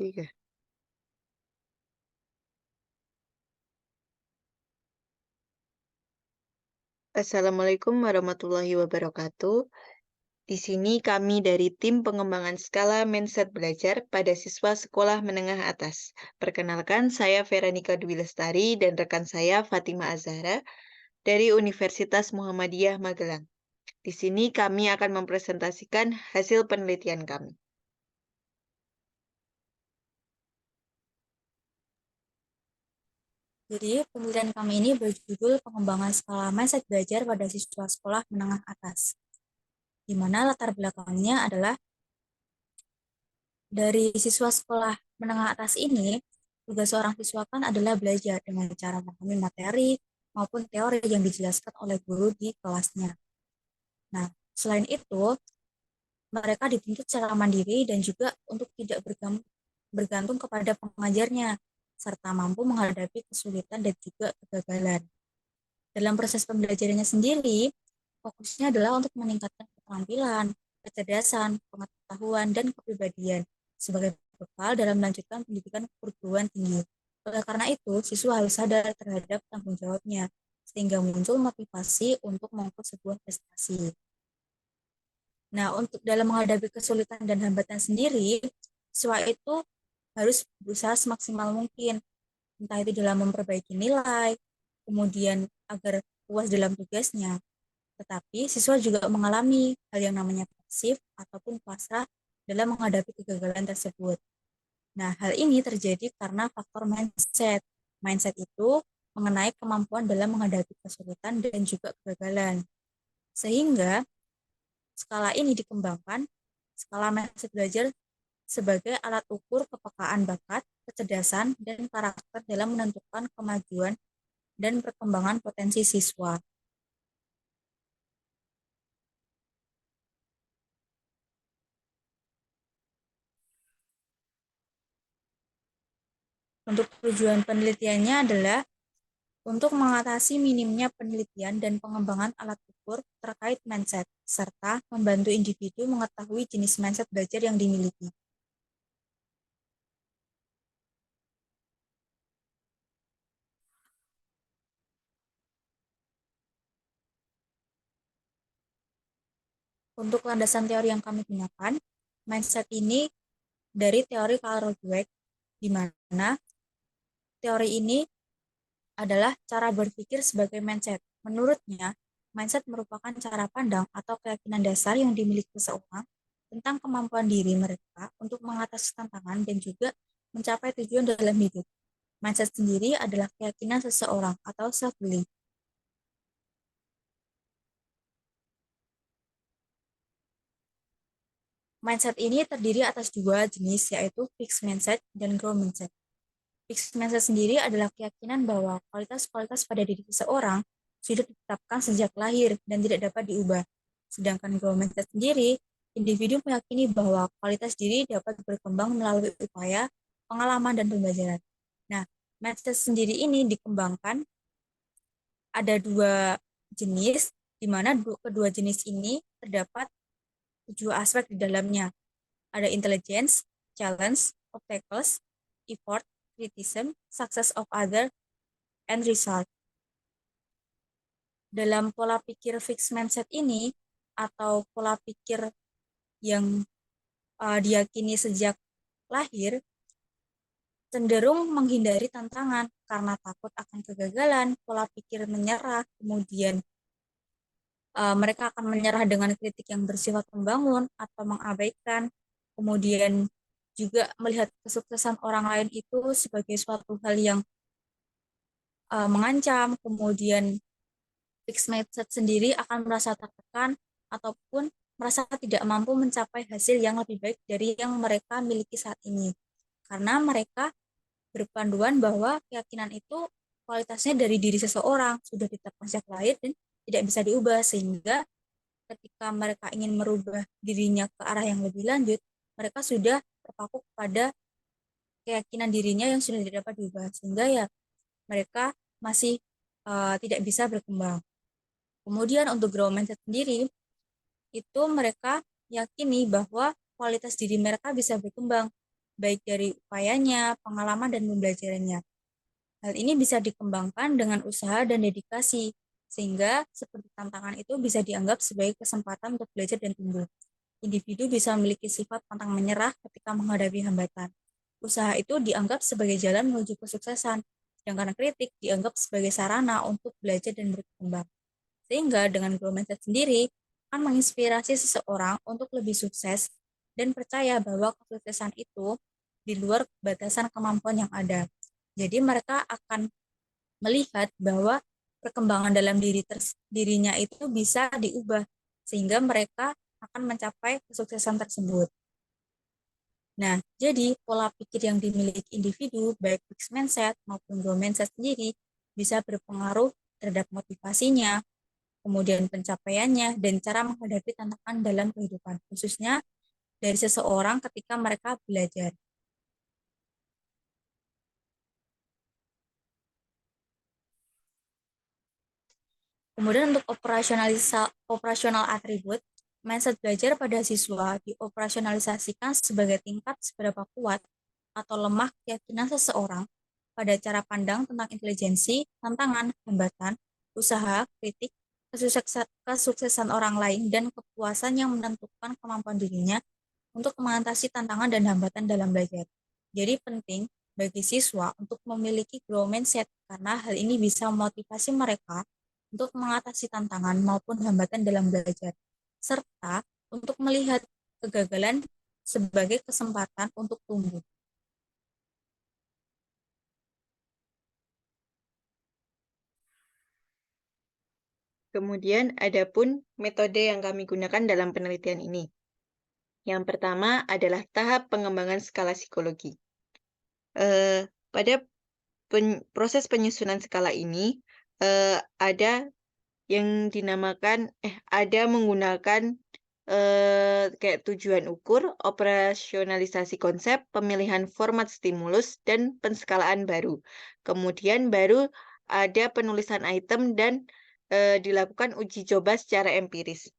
Tiga. Assalamualaikum warahmatullahi wabarakatuh. Di sini kami dari tim pengembangan skala mindset belajar pada siswa sekolah menengah atas. Perkenalkan, saya Veronica Dwi Lestari dan rekan saya Fatima Azhara dari Universitas Muhammadiyah Magelang. Di sini kami akan mempresentasikan hasil penelitian kami. Jadi, penelitian kami ini berjudul Pengembangan Skala Mindset Belajar pada Siswa Sekolah Menengah Atas, di mana latar belakangnya adalah dari siswa sekolah menengah atas ini, tugas seorang siswa kan adalah belajar dengan cara memahami materi maupun teori yang dijelaskan oleh guru di kelasnya. Nah, selain itu, mereka dituntut secara mandiri dan juga untuk tidak bergantung kepada pengajarnya, serta mampu menghadapi kesulitan dan juga kegagalan. Dalam proses pembelajarannya sendiri, fokusnya adalah untuk meningkatkan keterampilan, kecerdasan, pengetahuan, dan kepribadian sebagai bekal dalam melanjutkan pendidikan perguruan tinggi. Oleh karena itu, siswa harus sadar terhadap tanggung jawabnya, sehingga muncul motivasi untuk mengukur sebuah prestasi. Nah, untuk dalam menghadapi kesulitan dan hambatan sendiri, siswa itu harus berusaha semaksimal mungkin, entah itu dalam memperbaiki nilai, kemudian agar puas dalam tugasnya. Tetapi siswa juga mengalami hal yang namanya pasif ataupun pasrah dalam menghadapi kegagalan tersebut. Nah, hal ini terjadi karena faktor mindset. Mindset itu mengenai kemampuan dalam menghadapi kesulitan dan juga kegagalan. Sehingga skala ini dikembangkan, skala mindset belajar sebagai alat ukur kepekaan bakat, kecerdasan, dan karakter dalam menentukan kemajuan dan perkembangan potensi siswa. Untuk tujuan penelitiannya adalah untuk mengatasi minimnya penelitian dan pengembangan alat ukur terkait mindset, serta membantu individu mengetahui jenis mindset belajar yang dimiliki. Untuk landasan teori yang kami gunakan, mindset ini dari teori Carol Dweck, di mana teori ini adalah cara berpikir sebagai mindset. Menurutnya, mindset merupakan cara pandang atau keyakinan dasar yang dimiliki seseorang tentang kemampuan diri mereka untuk mengatasi tantangan dan juga mencapai tujuan dalam hidup. Mindset sendiri adalah keyakinan seseorang atau self-belief. Mindset ini terdiri atas dua jenis, yaitu fixed mindset dan growth mindset. Fixed mindset sendiri adalah keyakinan bahwa kualitas-kualitas pada diri seseorang sudah ditetapkan sejak lahir dan tidak dapat diubah. Sedangkan growth mindset sendiri, individu meyakini bahwa kualitas diri dapat berkembang melalui upaya, pengalaman, dan pembelajaran. Nah, mindset sendiri ini dikembangkan ada dua jenis, di mana kedua jenis ini terdapat 7 aspek di dalamnya. Ada intelligence, challenge, obstacles, effort, criticism, success of other, and result. Dalam pola pikir fixed mindset ini, atau pola pikir yang diyakini sejak lahir, cenderung menghindari tantangan karena takut akan kegagalan, pola pikir menyerah, kemudian mereka akan menyerah dengan kritik yang bersifat membangun atau mengabaikan, kemudian juga melihat kesuksesan orang lain itu sebagai suatu hal yang mengancam, kemudian fixed mindset sendiri akan merasa tertekan ataupun merasa tidak mampu mencapai hasil yang lebih baik dari yang mereka miliki saat ini. Karena mereka berpanduan bahwa keyakinan itu kualitasnya dari diri seseorang, sudah ditetapkan sejak lahir dan tidak bisa diubah, sehingga ketika mereka ingin merubah dirinya ke arah yang lebih lanjut, mereka sudah terpaku pada keyakinan dirinya yang sudah tidak dapat diubah, sehingga ya mereka masih tidak bisa berkembang. Kemudian untuk growth mindset sendiri, itu mereka yakini bahwa kualitas diri mereka bisa berkembang baik dari upayanya, pengalaman, dan pembelajarannya. Hal ini bisa dikembangkan dengan usaha dan dedikasi, sehingga seperti tantangan itu bisa dianggap sebagai kesempatan untuk belajar dan tumbuh. Individu bisa memiliki sifat pantang menyerah ketika menghadapi hambatan. Usaha itu dianggap sebagai jalan menuju kesuksesan, sedangkan kritik dianggap sebagai sarana untuk belajar dan berkembang. Sehingga dengan growth mindset sendiri akan menginspirasi seseorang untuk lebih sukses dan percaya bahwa kesuksesan itu di luar batasan kemampuan yang ada. Jadi mereka akan melihat bahwa perkembangan dalam dirinya itu bisa diubah sehingga mereka akan mencapai kesuksesan tersebut. Nah, jadi pola pikir yang dimiliki individu, baik fixed mindset maupun growth mindset sendiri, bisa berpengaruh terhadap motivasinya, kemudian pencapaiannya, dan cara menghadapi tantangan dalam kehidupan, khususnya dari seseorang ketika mereka belajar. Kemudian untuk operasional atribut, mindset belajar pada siswa dioperasionalisasikan sebagai tingkat seberapa kuat atau lemah keyakinan seseorang pada cara pandang tentang intelijensi, tantangan, hambatan, usaha, kritik, kesuksesan orang lain, dan kepuasan yang menentukan kemampuan dirinya untuk mengatasi tantangan dan hambatan dalam belajar. Jadi penting bagi siswa untuk memiliki growth mindset karena hal ini bisa memotivasi mereka untuk mengatasi tantangan maupun hambatan dalam belajar, serta untuk melihat kegagalan sebagai kesempatan untuk tumbuh. Kemudian ada pun metode yang kami gunakan dalam penelitian ini. Yang pertama adalah tahap pengembangan skala psikologi. Pada proses penyusunan skala ini ada yang dinamakan ada menggunakan kayak tujuan ukur, operasionalisasi konsep, pemilihan format stimulus, dan penskalaan baru. Kemudian baru ada penulisan item dan dilakukan uji coba secara empiris.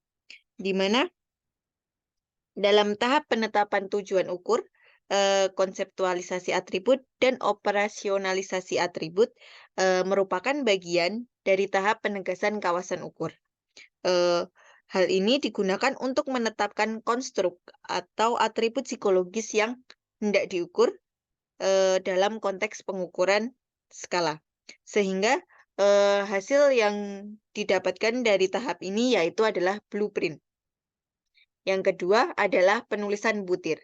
Di mana dalam tahap penetapan tujuan ukur, konseptualisasi atribut, dan operasionalisasi atribut merupakan bagian dari tahap penegasan kawasan ukur. Hal ini digunakan untuk menetapkan konstruk atau atribut psikologis yang hendak diukur dalam konteks pengukuran skala. Sehingga hasil yang didapatkan dari tahap ini yaitu adalah blueprint. Yang kedua adalah penulisan butir.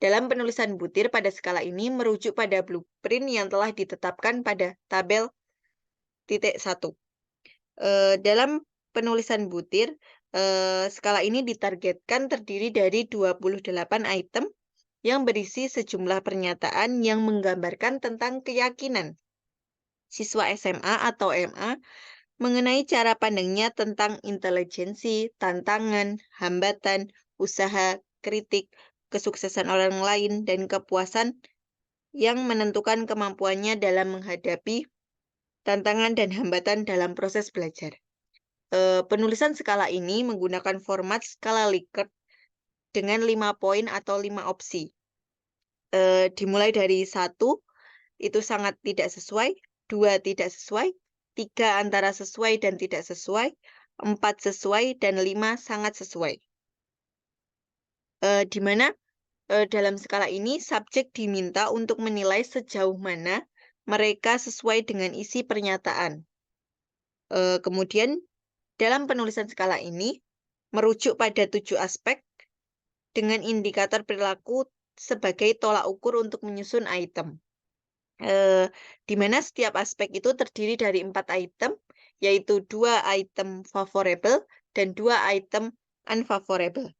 Dalam penulisan butir pada skala ini merujuk pada blueprint yang telah ditetapkan pada tabel titik 1. Dalam penulisan butir, skala ini ditargetkan terdiri dari 28 item yang berisi sejumlah pernyataan yang menggambarkan tentang keyakinan siswa SMA atau MA mengenai cara pandangnya tentang intelijensi, tantangan, hambatan, usaha, kritik, kesuksesan orang lain, dan kepuasan yang menentukan kemampuannya dalam menghadapi tantangan dan hambatan dalam proses belajar. Penulisan skala ini menggunakan format skala Likert dengan 5 poin atau 5 opsi. Dimulai dari 1, itu sangat tidak sesuai, 2 tidak sesuai, 3 antara sesuai dan tidak sesuai, 4 sesuai, dan 5 sangat sesuai. Di mana dalam skala ini subjek diminta untuk menilai sejauh mana mereka sesuai dengan isi pernyataan. Kemudian dalam penulisan skala ini merujuk pada 7 aspek dengan indikator perilaku sebagai tolak ukur untuk menyusun item. Di mana setiap aspek itu terdiri dari 4 item, yaitu 2 item favorable dan 2 item unfavorable.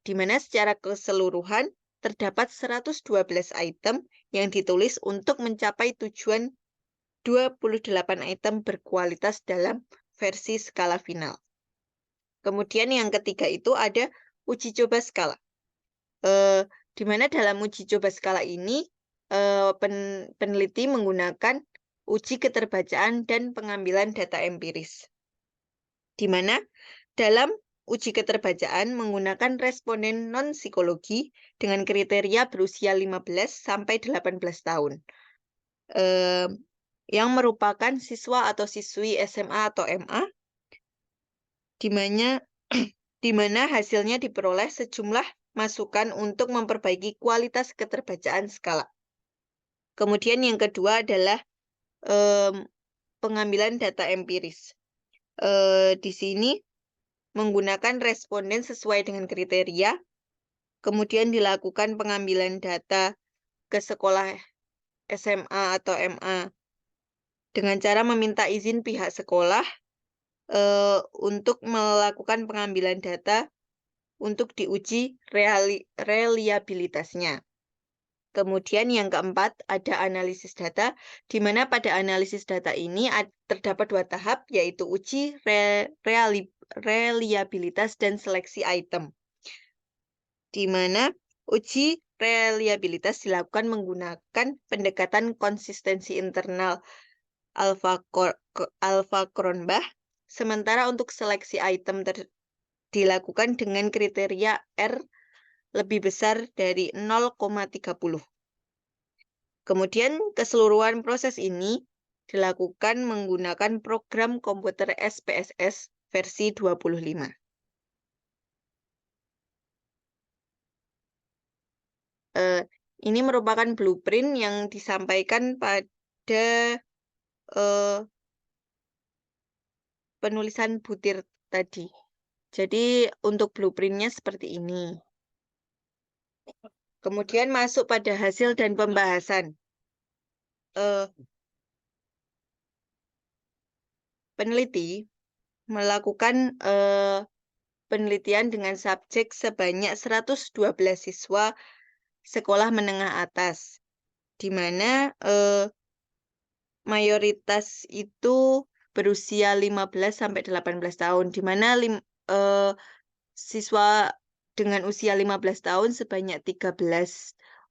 Di mana secara keseluruhan terdapat 112 item yang ditulis untuk mencapai tujuan 28 item berkualitas dalam versi skala final. Kemudian yang ketiga itu ada uji coba skala. Di mana dalam uji coba skala ini peneliti menggunakan uji keterbacaan dan pengambilan data empiris. Di mana dalam uji keterbacaan menggunakan responden non-psikologi dengan kriteria berusia 15 sampai 18 tahun. Yang merupakan siswa atau siswi SMA atau MA, di mana hasilnya diperoleh sejumlah masukan untuk memperbaiki kualitas keterbacaan skala. Kemudian yang kedua adalah pengambilan data empiris. Di sini menggunakan responden sesuai dengan kriteria, kemudian dilakukan pengambilan data ke sekolah SMA atau MA dengan cara meminta izin pihak sekolah untuk melakukan pengambilan data untuk diuji reliabilitasnya. Kemudian yang keempat, ada analisis data, di mana pada analisis data ini terdapat dua tahap, yaitu uji reliabilitas dan seleksi item. Di mana uji reliabilitas dilakukan menggunakan pendekatan konsistensi internal Alpha-Cronbach, sementara untuk seleksi item dilakukan dengan kriteria R lebih besar dari 0,30. Kemudian keseluruhan proses ini dilakukan menggunakan program komputer SPSS versi 25. Ini merupakan blueprint yang disampaikan pada penulisan butir tadi. Jadi untuk blueprintnya seperti ini. Kemudian masuk pada hasil dan pembahasan. Peneliti melakukan penelitian dengan subjek sebanyak 112 siswa sekolah menengah atas, di mana mayoritas itu berusia 15 sampai 18 tahun, di mana siswa dengan usia 15 tahun sebanyak 13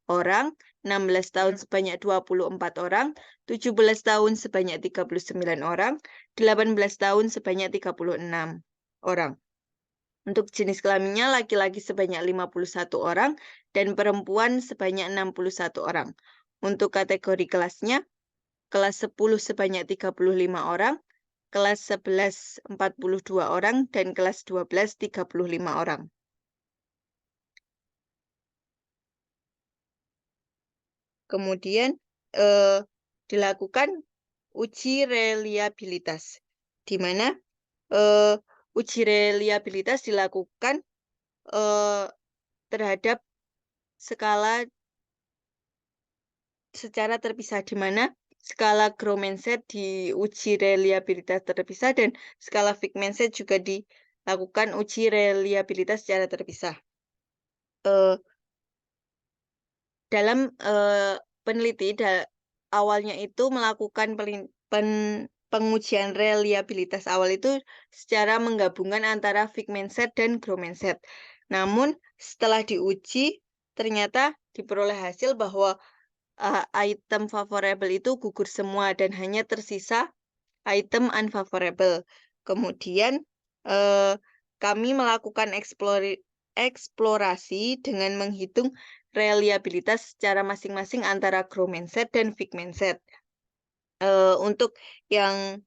orang, 16 tahun sebanyak 24 orang, 17 tahun sebanyak 39 orang, 18 tahun sebanyak 36 orang. Untuk jenis kelaminnya laki-laki sebanyak 51 orang dan perempuan sebanyak 61 orang. Untuk kategori kelasnya, kelas 10 sebanyak 35 orang, kelas 11 42 orang, dan kelas 12 35 orang. Kemudian dilakukan uji reliabilitas, di mana uji reliabilitas dilakukan terhadap skala secara terpisah, di mana skala Grommenset diuji reliabilitas terpisah dan skala Figmenset juga dilakukan uji reliabilitas secara terpisah. Dalam peneliti awalnya itu melakukan pengujian reliabilitas awal itu secara menggabungkan antara Figmenset dan Grommenset. Namun setelah diuji ternyata diperoleh hasil bahwa item favorable itu gugur semua dan hanya tersisa item unfavorable. Kemudian kami melakukan eksplorasi dengan menghitung reliabilitas secara masing-masing antara Grommenset dan Figmenset. Untuk yang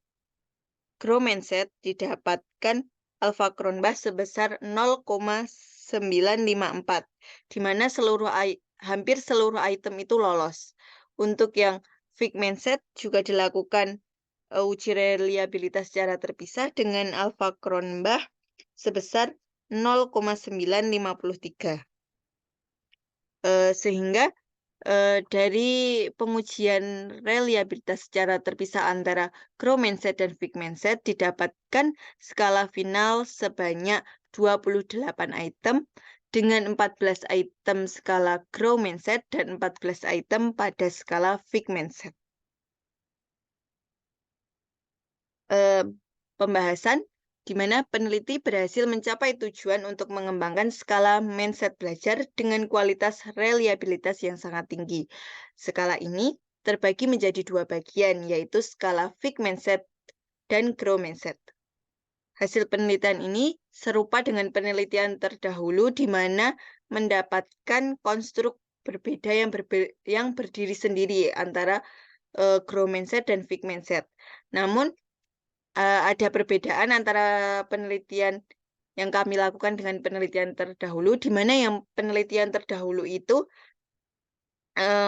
Grommenset didapatkan Alpha-Cronbach sebesar 0,954, di mana hampir seluruh item itu lolos. Untuk yang Figmenset juga dilakukan uji reliabilitas secara terpisah dengan Alpha-Cronbach sebesar 0,953. Sehingga dari pengujian reliabilitas secara terpisah antara Grommenset dan Figmenset didapatkan skala final sebanyak 28 item dengan 14 item skala Grommenset dan 14 item pada skala Figmenset. Pembahasan di mana peneliti berhasil mencapai tujuan untuk mengembangkan skala mindset belajar dengan kualitas reliabilitas yang sangat tinggi. Skala ini terbagi menjadi dua bagian, yaitu skala Figmenset dan Grommenset. Hasil penelitian ini serupa dengan penelitian terdahulu di mana mendapatkan konstruk berbeda yang berdiri sendiri antara growth mindset dan fixed mindset. Namun ada perbedaan antara penelitian yang kami lakukan dengan penelitian terdahulu, di mana yang penelitian terdahulu itu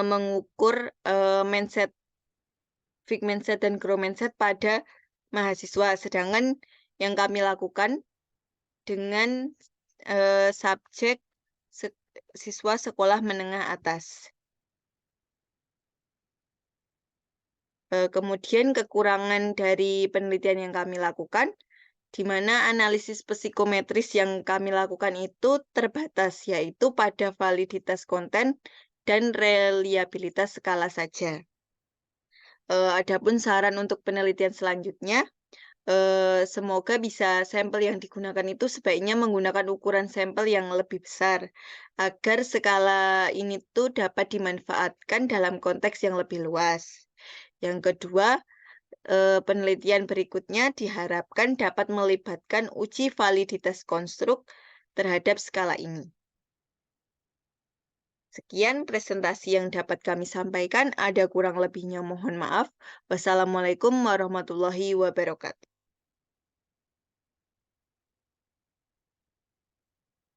mengukur mindset, fixed mindset dan growth mindset pada mahasiswa, sedangkan yang kami lakukan dengan subjek siswa sekolah menengah atas. Kemudian kekurangan dari penelitian yang kami lakukan, di mana analisis psikometris yang kami lakukan itu terbatas, yaitu pada validitas konten dan reliabilitas skala saja. Adapun saran untuk penelitian selanjutnya, semoga bisa sampel yang digunakan itu sebaiknya menggunakan ukuran sampel yang lebih besar, agar skala ini tuh dapat dimanfaatkan dalam konteks yang lebih luas. Yang kedua, penelitian berikutnya diharapkan dapat melibatkan uji validitas konstruk terhadap skala ini. Sekian presentasi yang dapat kami sampaikan. Ada kurang lebihnya mohon maaf. Wassalamualaikum warahmatullahi wabarakatuh.